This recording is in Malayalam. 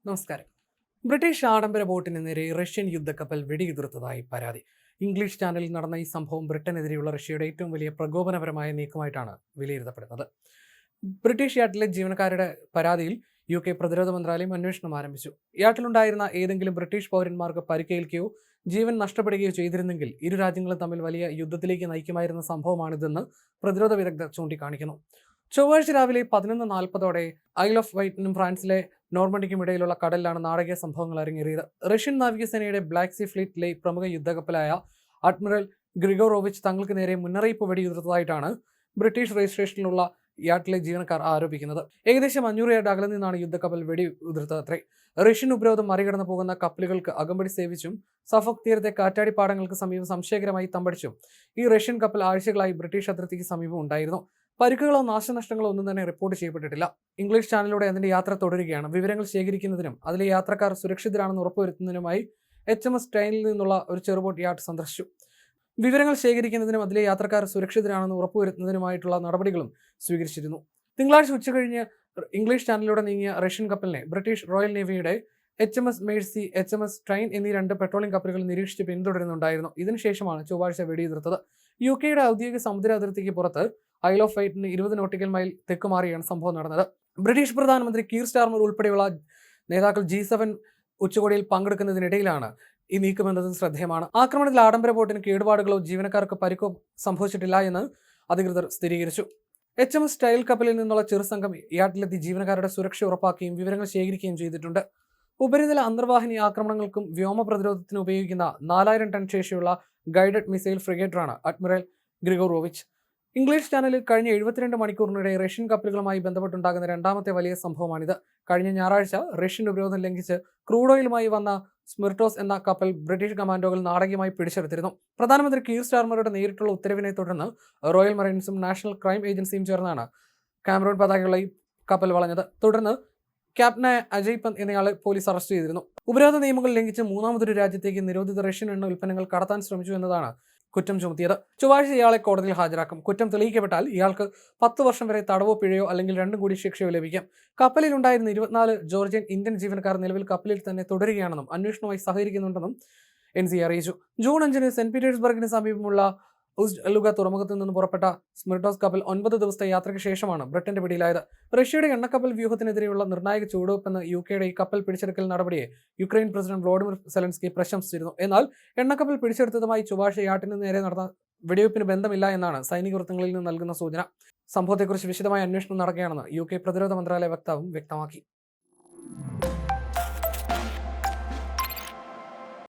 നമസ്കാരം. ബ്രിട്ടീഷ് ആഡംബര ബോട്ടിന് നേരെ റഷ്യൻ യുദ്ധക്കപ്പൽ വെടിയുതിർത്തതായി പരാതി. ഇംഗ്ലീഷ് ചാനലിൽ നടന്ന ഈ സംഭവം ബ്രിട്ടനെതിരെയുള്ള റഷ്യയുടെ ഏറ്റവും വലിയ പ്രകോപനപരമായ നീക്കമായിട്ടാണ് വിലയിരുത്തപ്പെടുന്നത്. ബ്രിട്ടീഷ് യാട്ടിലെ ജീവനക്കാരുടെ പരാതിയിൽ UK പ്രതിരോധ മന്ത്രാലയം അന്വേഷണം ആരംഭിച്ചു. യാട്ടിലുണ്ടായിരുന്ന ഏതെങ്കിലും ബ്രിട്ടീഷ് പൗരന്മാർക്ക് പരിക്കേൽക്കുകയോ ജീവൻ നഷ്ടപ്പെടുകയോ ചെയ്തിരുന്നെങ്കിൽ ഇരു രാജ്യങ്ങളും തമ്മിൽ വലിയ യുദ്ധത്തിലേക്ക് നയിക്കുമായിരുന്ന സംഭവമാണിതെന്ന് പ്രതിരോധ വിദഗ്ധർ ചൂണ്ടിക്കാണിക്കുന്നു. ചൊവ്വാഴ്ച രാവിലെ 11:40 ഐൽ ഓഫ് വൈറ്റിനും ഫ്രാൻസിലെ നോർമണ്ടിക്കും ഇടയിലുള്ള കടലിലാണ് നാടകീയ സംഭവങ്ങൾ അരങ്ങേറിയത്. റഷ്യൻ നാവികസേനയുടെ ബ്ലാക്ക് സീ ഫ്ലീറ്റിലെ പ്രമുഖ യുദ്ധക്കപ്പലായ അഡ്മിറൽ ഗ്രിഗോറോവിച്ച് തങ്ങൾക്ക് നേരെ മുന്നറിയിപ്പ് വെടിയുതിർത്തതായിട്ടാണ് ബ്രിട്ടീഷ് രജിസ്ട്രേഷനിലുള്ള യാട്ടിലെ ജീവനക്കാർ ആരോപിക്കുന്നത്. ഏകദേശം 500 യാർഡ് അകലെ നിന്നാണ് യുദ്ധക്കപ്പൽ വെടിയുതിർത്തത്രേ. റഷ്യൻ ഉപരോധം മറികടന്നു പോകുന്ന കപ്പലുകൾക്ക് അകമ്പടി സേവിച്ചും സഫോക് തീരത്തെ കാറ്റാടി പാടങ്ങൾക്ക് സമീപം സംശയകരമായി തമ്പടിച്ചും ഈ റഷ്യൻ കപ്പൽ ആഴ്ചകളായി ബ്രിട്ടീഷ് അതിർത്തിക്ക് സമീപം ഉണ്ടായിരുന്നു. പരിക്കുകളോ നാശനഷ്ടങ്ങളോ ഒന്നും തന്നെ റിപ്പോർട്ട് ചെയ്യപ്പെട്ടിട്ടില്ല. ഇംഗ്ലീഷ് ചാനലിലൂടെ അതിന്റെ യാത്ര തുടരുകയാണ്. വിവരങ്ങൾ ശേഖരിക്കുന്നതിനും അതിലെ യാത്രക്കാർ സുരക്ഷിതരാണെന്ന് ഉറപ്പുവരുത്തുന്നതിനുമായി HMS ട്രെയിനിൽ നിന്നുള്ള ഒരു ചെറുബോട്ട് യാട്ട് സന്ദർശിച്ചു. വിവരങ്ങൾ ശേഖരിക്കുന്നതിനും അതിലെ യാത്രക്കാർ സുരക്ഷിതരാണെന്ന് ഉറപ്പുവരുത്തുന്നതിനുമായിട്ടുള്ള നടപടികളും സ്വീകരിച്ചിരുന്നു. തിങ്കളാഴ്ച ഉച്ചകഴിഞ്ഞ് ഇംഗ്ലീഷ് ചാനലിലൂടെ നീങ്ങിയ റഷ്യൻ കപ്പലിനെ ബ്രിട്ടീഷ് റോയൽ നേവിയുടെ HMS മേഴ്സി, HMS ട്രെയിൻ എന്നീ 2 പെട്രോളിംഗ് കപ്പലുകൾ നിരീക്ഷിച്ച് പിന്തുടരുന്നുണ്ടായിരുന്നു. ഇതിനുശേഷമാണ് ചൊവ്വാഴ്ച വെടിയുതിർത്തത്. UKയുടെ ഔദ്യോഗിക സമുദ്ര അതിർത്തിക്ക് പുറത്ത് ഐൽ ഓഫ് വൈറ്റിന് 20 നോട്ടിക്കൽ മൈൽ തെക്കുമാറിയാണ് സംഭവം നടന്നത്. ബ്രിട്ടീഷ് പ്രധാനമന്ത്രി കീർ സ്റ്റാർമർ ഉൾപ്പെടെയുള്ള നേതാക്കൾ G7 ഉച്ചകോടിയിൽ പങ്കെടുക്കുന്നതിനിടയിലാണ് ഈ നീക്കമെന്നത് ശ്രദ്ധേയമാണ്. ആക്രമണത്തിൽ ആഡംബര ബോട്ടിന് കേടുപാടുകളോ ജീവനക്കാർക്ക് പരിക്കോ സംഭവിച്ചിട്ടില്ല എന്ന് അധികൃതർ സ്ഥിരീകരിച്ചു. HMS സ്റ്റൈൽ കപ്പലിൽ നിന്നുള്ള ചെറുസംഘം യാട്ടിലെത്തി ജീവനക്കാരുടെ സുരക്ഷ ഉറപ്പാക്കുകയും വിവരങ്ങൾ ശേഖരിക്കുകയും ചെയ്തിട്ടുണ്ട്. ഉപരിതല അന്തർവാഹിനി ആക്രമണങ്ങൾക്കും വ്യോമ പ്രതിരോധത്തിനും ഉപയോഗിക്കുന്ന 4000 ടൺ ശേഷിയുള്ള ഗൈഡഡ് മിസൈൽ ഫ്രിഗേറ്ററാണ് അഡ്മിറൽ ഗ്രിഗോറോവിച്ച്. ഇംഗ്ലീഷ് ചാനലിൽ കഴിഞ്ഞ 72 മണിക്കൂറിനിടെ റഷ്യൻ കപ്പലുകളുമായി ബന്ധപ്പെട്ടുണ്ടാകുന്ന രണ്ടാമത്തെ വലിയ സംഭവമാണിത്. കഴിഞ്ഞ ഞായറാഴ്ച റഷ്യൻ ഉപരോധം ലംഘിച്ച് ക്രൂഡ് ഓയിലുമായി വന്ന സ്മിർട്ടോസ് എന്ന കപ്പൽ ബ്രിട്ടീഷ് കമാൻഡോകൾ നാടകീയമായി പിടിച്ചെടുത്തിരുന്നു. പ്രധാനമന്ത്രി കീർ സ്റ്റാർമറുടെ നേരിട്ടുള്ള ഉത്തരവിനെ തുടർന്ന് റോയൽ മറൈൻസും നാഷണൽ ക്രൈം ഏജൻസിയും ചേർന്നാണ് കാമറൂൺ പതാകയുള്ള ഈ കപ്പൽ വളഞ്ഞത്. തുടർന്ന് ക്യാപ്റ്റനായ അജയ് പന്ത് എന്നയാളെ പോലീസ് അറസ്റ്റ് ചെയ്തിരുന്നു. ഉപരോധ നിയമങ്ങൾ ലംഘിച്ച് മൂന്നാമതൊരു രാജ്യത്തേക്ക് നിരോധിത റഷ്യൻ എണ്ണ ഉൽപ്പന്നങ്ങൾ കടത്താൻ ശ്രമിച്ചു എന്നതാണ് കുറ്റം ചുമത്തിയത്. ചൊവ്വാഴ്ച ഇയാളെ കോടതിയിൽ ഹാജരാക്കും. കുറ്റം തെളിയിക്കപ്പെട്ടാൽ ഇയാൾക്ക് 10 വർഷം വരെ തടവോ പിഴയോ അല്ലെങ്കിൽ രണ്ടും കൂടി ശിക്ഷയോ ലഭിക്കും. കപ്പലിലുണ്ടായിരുന്ന 24 ജോർജിയൻ ഇന്ത്യൻ ജീവനക്കാർ നിലവിൽ കപ്പലിൽ തന്നെ തുടരുകയാണെന്നും അന്വേഷണവുമായി സഹകരിക്കുന്നുണ്ടെന്നും NC അറിയിച്ചു. ജൂൺ 5 സെന്റ് പീറ്റേഴ്സ്ബർഗിന് സമീപമുള്ള ഉസ്ലുഗ തുറമുഖത്തു നിന്ന് പുറപ്പെട്ട സ്മിർട്ടോസ് കപ്പൽ 9 ദിവസത്തെ യാത്രയ്ക്ക് ശേഷമാണ് ബ്രിട്ടന്റെ പിടിയിലായത്. റഷ്യയുടെ എണ്ണക്കപ്പൽ വ്യൂഹത്തിനെതിരെയുള്ള നിർണായക ചുവടുവെപ്പെന്ന് UKയുടെ ഈ കപ്പൽ പിടിച്ചെടുക്കൽ നടപടിയെ യുക്രൈൻ പ്രസിഡന്റ് വ്ളോഡിമിർ സെലൻസ്കി പ്രശംസിച്ചിരുന്നു. എന്നാൽ എണ്ണക്കപ്പൽ പിടിച്ചെടുത്തതുമായി ചൊവ്വാഴ്ച യാട്ടിന് നേരെ നടന്ന വെടിവെപ്പിന് ബന്ധമില്ല എന്നാണ് സൈനിക വൃത്തങ്ങളിൽ നിന്ന് നൽകുന്ന സൂചന. സംഭവത്തെക്കുറിച്ച് വിശദമായ അന്വേഷണം നടക്കുകയാണെന്ന് UK പ്രതിരോധ മന്ത്രാലയ വക്താവും വ്യക്തമാക്കി.